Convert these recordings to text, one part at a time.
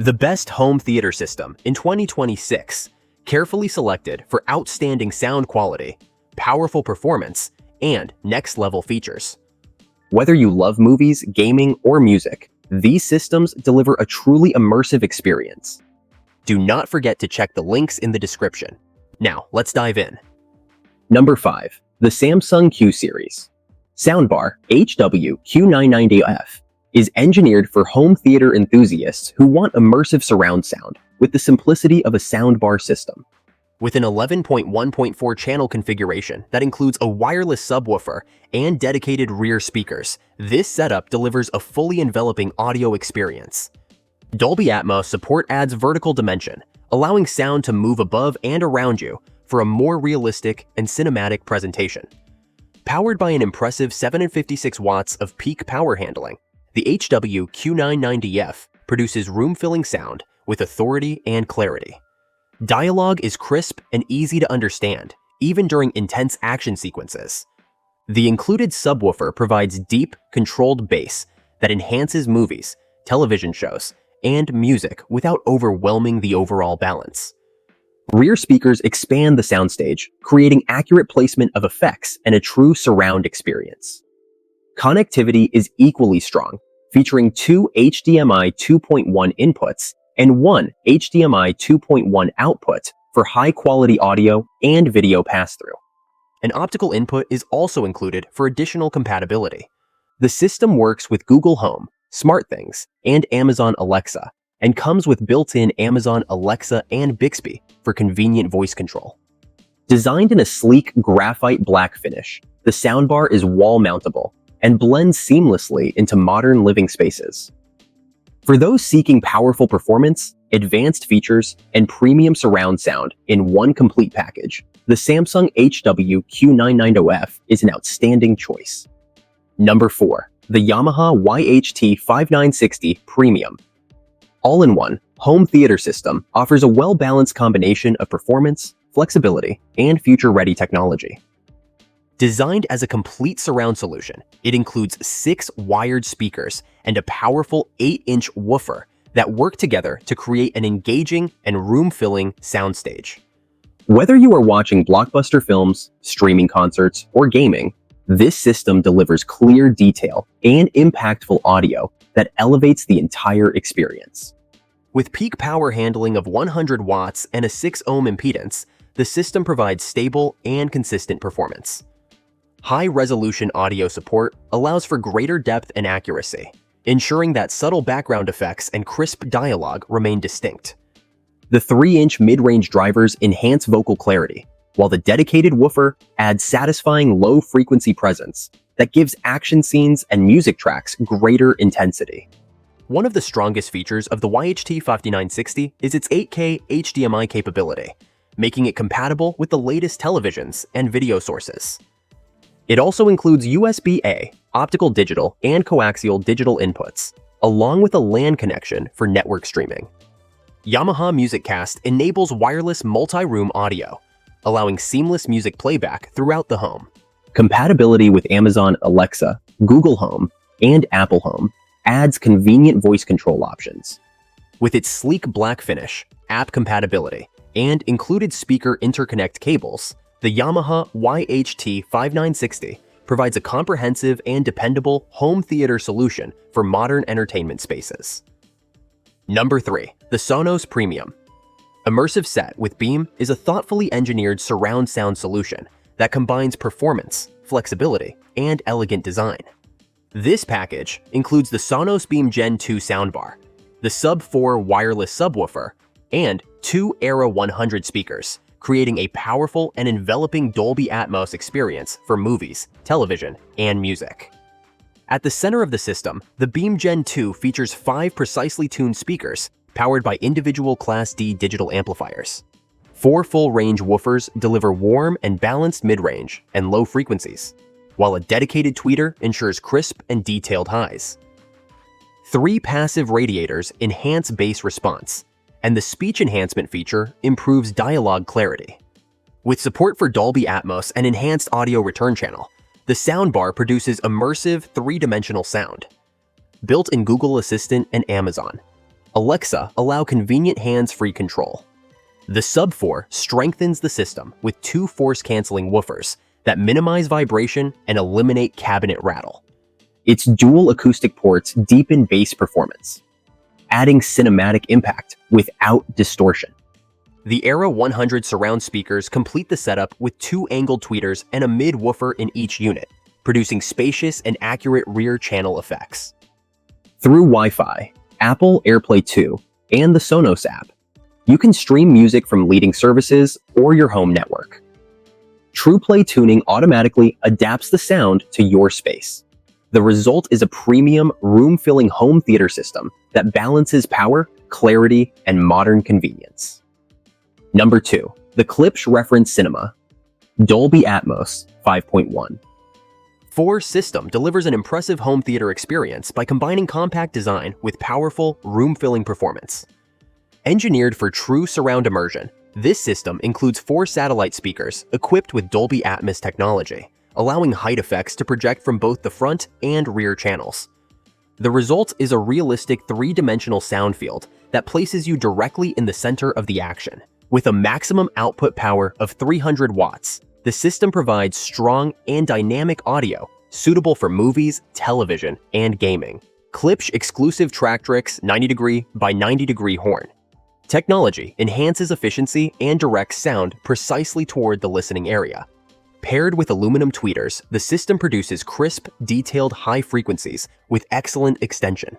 The best home theater system in 2026, carefully selected for outstanding sound quality, powerful performance, and next-level features. Whether you love movies, gaming, or music, these systems deliver a truly immersive experience. Do not forget to check the links in the description. Now, let's dive in. Number 5. The Samsung Q series. Soundbar HW-Q990F is engineered for home theater enthusiasts who want immersive surround sound with the simplicity of a soundbar system. With an 11.1.4 channel configuration that includes a wireless subwoofer and dedicated rear speakers, this setup delivers a fully enveloping audio experience. Dolby Atmos support adds vertical dimension, allowing sound to move above and around you for a more realistic and cinematic presentation. Powered by an impressive 756 watts of peak power handling, the HW-Q990F produces room-filling sound with authority and clarity. Dialogue is crisp and easy to understand, even during intense action sequences. The included subwoofer provides deep, controlled bass that enhances movies, television shows, and music without overwhelming the overall balance. Rear speakers expand the soundstage, creating accurate placement of effects and a true surround experience. Connectivity is equally strong, featuring 2 HDMI 2.1 inputs and 1 HDMI 2.1 output for high-quality audio and video pass-through. An optical input is also included for additional compatibility. The system works with Google Home, SmartThings, and Amazon Alexa, and comes with built-in Amazon Alexa and Bixby for convenient voice control. Designed in a sleek graphite black finish, the soundbar is wall-mountable and blends seamlessly into modern living spaces. For those seeking powerful performance, advanced features, and premium surround sound in one complete package, the Samsung HW-Q990F is an outstanding choice. Number 4. The Yamaha YHT-5960 Premium. All-in-one home theater system offers a well-balanced combination of performance, flexibility, and future-ready technology. Designed as a complete surround solution, it includes 6 wired speakers and a powerful 8-inch woofer that work together to create an engaging and room-filling soundstage. Whether you are watching blockbuster films, streaming concerts, or gaming, this system delivers clear detail and impactful audio that elevates the entire experience. With peak power handling of 100 watts and a 6-ohm impedance, the system provides stable and consistent performance. High-resolution audio support allows for greater depth and accuracy, ensuring that subtle background effects and crisp dialogue remain distinct. The 3-inch mid-range drivers enhance vocal clarity, while the dedicated woofer adds satisfying low-frequency presence that gives action scenes and music tracks greater intensity. One of the strongest features of the YHT-5960 is its 8K HDMI capability, making it compatible with the latest televisions and video sources. It also includes USB-A, optical digital, and coaxial digital inputs, along with a LAN connection for network streaming. Yamaha MusicCast enables wireless multi-room audio, allowing seamless music playback throughout the home. Compatibility with Amazon Alexa, Google Home, and Apple Home adds convenient voice control options. With its sleek black finish, app compatibility, and included speaker interconnect cables, the Yamaha YHT-5960 provides a comprehensive and dependable home theater solution for modern entertainment spaces. Number 3. The Sonos Premium Immersive Set with Beam is a thoughtfully engineered surround sound solution that combines performance, flexibility, and elegant design. This package includes the Sonos Beam Gen 2 soundbar, the Sub-4 wireless subwoofer, and 2 Era 100 speakers, creating a powerful and enveloping Dolby Atmos experience for movies, television, and music. At the center of the system, the Beam Gen 2 features 5 precisely tuned speakers powered by individual Class D digital amplifiers. 4 full-range woofers deliver warm and balanced mid-range and low frequencies, while a dedicated tweeter ensures crisp and detailed highs. 3 passive radiators enhance bass response, and the speech enhancement feature improves dialogue clarity. With support for Dolby Atmos and enhanced audio return channel, the soundbar produces immersive 3-dimensional sound. Built in Google Assistant and Amazon, Alexa allow convenient hands-free control. The Sub 4 strengthens the system with two force-canceling woofers that minimize vibration and eliminate cabinet rattle. Its dual acoustic ports deepen bass performance, adding cinematic impact without distortion. The Era 100 surround speakers complete the setup with two angled tweeters and a mid-woofer in each unit, producing spacious and accurate rear channel effects. Through Wi-Fi, Apple AirPlay 2, and the Sonos app, you can stream music from leading services or your home network. TruePlay tuning automatically adapts the sound to your space. The result is a premium, room-filling home theater system that balances power, clarity, and modern convenience. Number 2. The Klipsch Reference Cinema Dolby Atmos 5.1. 4 system delivers an impressive home theater experience by combining compact design with powerful, room-filling performance. Engineered for true surround immersion, this system includes 4 satellite speakers equipped with Dolby Atmos technology, allowing height effects to project from both the front and rear channels. The result is a realistic 3-dimensional sound field that places you directly in the center of the action. With a maximum output power of 300 watts, the system provides strong and dynamic audio suitable for movies, television, and gaming. Klipsch exclusive Tractrix 90° by 90° horn. Technology enhances efficiency and directs sound precisely toward the listening area. Paired with aluminum tweeters, the system produces crisp, detailed high frequencies with excellent extension.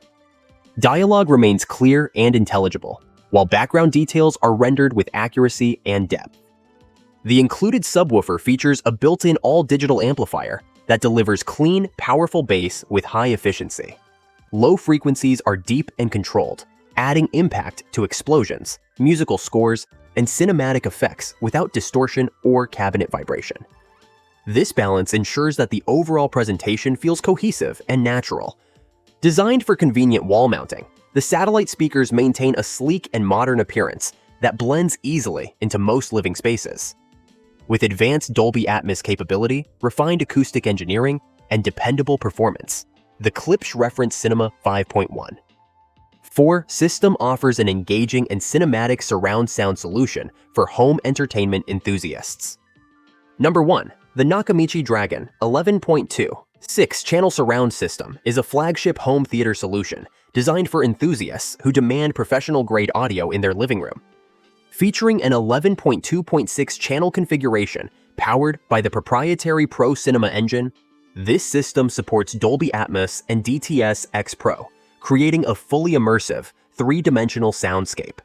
Dialogue remains clear and intelligible, while background details are rendered with accuracy and depth. The included subwoofer features a built-in all-digital amplifier that delivers clean, powerful bass with high efficiency. Low frequencies are deep and controlled, adding impact to explosions, musical scores, and cinematic effects without distortion or cabinet vibration. This balance ensures that the overall presentation feels cohesive and natural. Designed for convenient wall mounting, the satellite speakers maintain a sleek and modern appearance that blends easily into most living spaces. With advanced Dolby Atmos capability, refined acoustic engineering, and dependable performance, the Klipsch Reference Cinema 5.1. 4 system offers an engaging and cinematic surround sound solution for home entertainment enthusiasts. Number 1. The Nakamichi Dragon 11.2 6-channel surround system is a flagship home theater solution designed for enthusiasts who demand professional-grade audio in their living room. Featuring an 11.2.6 channel configuration powered by the proprietary Pro Cinema engine, this system supports Dolby Atmos and DTS-X Pro, creating a fully immersive, 3-dimensional soundscape.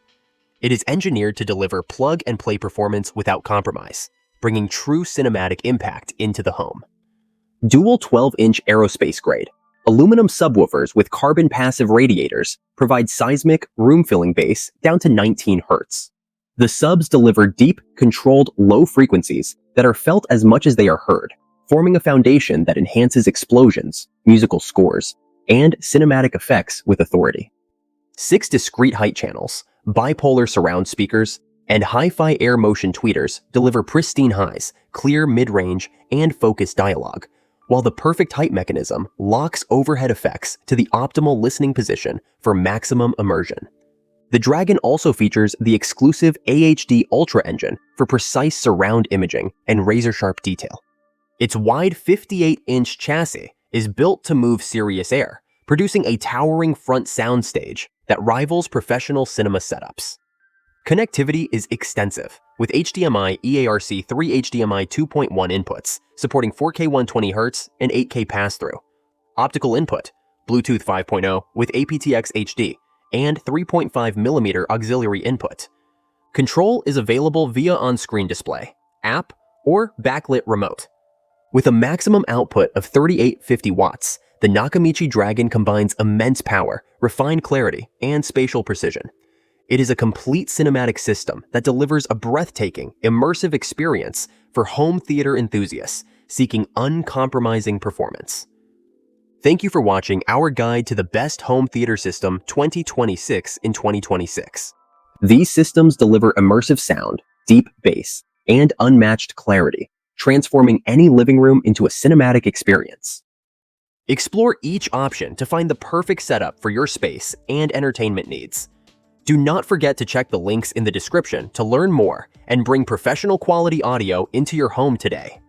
It is engineered to deliver plug-and-play performance without compromise, bringing true cinematic impact into the home. Dual 12-inch aerospace-grade, aluminum subwoofers with carbon passive radiators provide seismic, room-filling bass down to 19 Hz. The subs deliver deep, controlled, low frequencies that are felt as much as they are heard, forming a foundation that enhances explosions, musical scores, and cinematic effects with authority. 6 discrete height channels, bipolar surround speakers, and hi-fi air motion tweeters deliver pristine highs, clear mid-range, and focused dialogue, while the perfect height mechanism locks overhead effects to the optimal listening position for maximum immersion. The Dragon also features the exclusive AHD Ultra engine for precise surround imaging and razor-sharp detail. Its wide 58-inch chassis is built to move serious air, producing a towering front soundstage that rivals professional cinema setups. Connectivity is extensive, with HDMI EARC 3 HDMI 2.1 inputs, supporting 4K 120Hz and 8K pass-through. Optical input, Bluetooth 5.0 with aptX HD, and 3.5mm auxiliary input. Control is available via on-screen display, app, or backlit remote. With a maximum output of 3850 watts, the Nakamichi Dragon combines immense power, refined clarity, and spatial precision. It is a complete cinematic system that delivers a breathtaking, immersive experience for home theater enthusiasts seeking uncompromising performance. Thank you for watching our guide to the best home theater system 2026 in 2026. These systems deliver immersive sound, deep bass, and unmatched clarity, transforming any living room into a cinematic experience. Explore each option to find the perfect setup for your space and entertainment needs. Do not forget to check the links in the description to learn more and bring professional quality audio into your home today.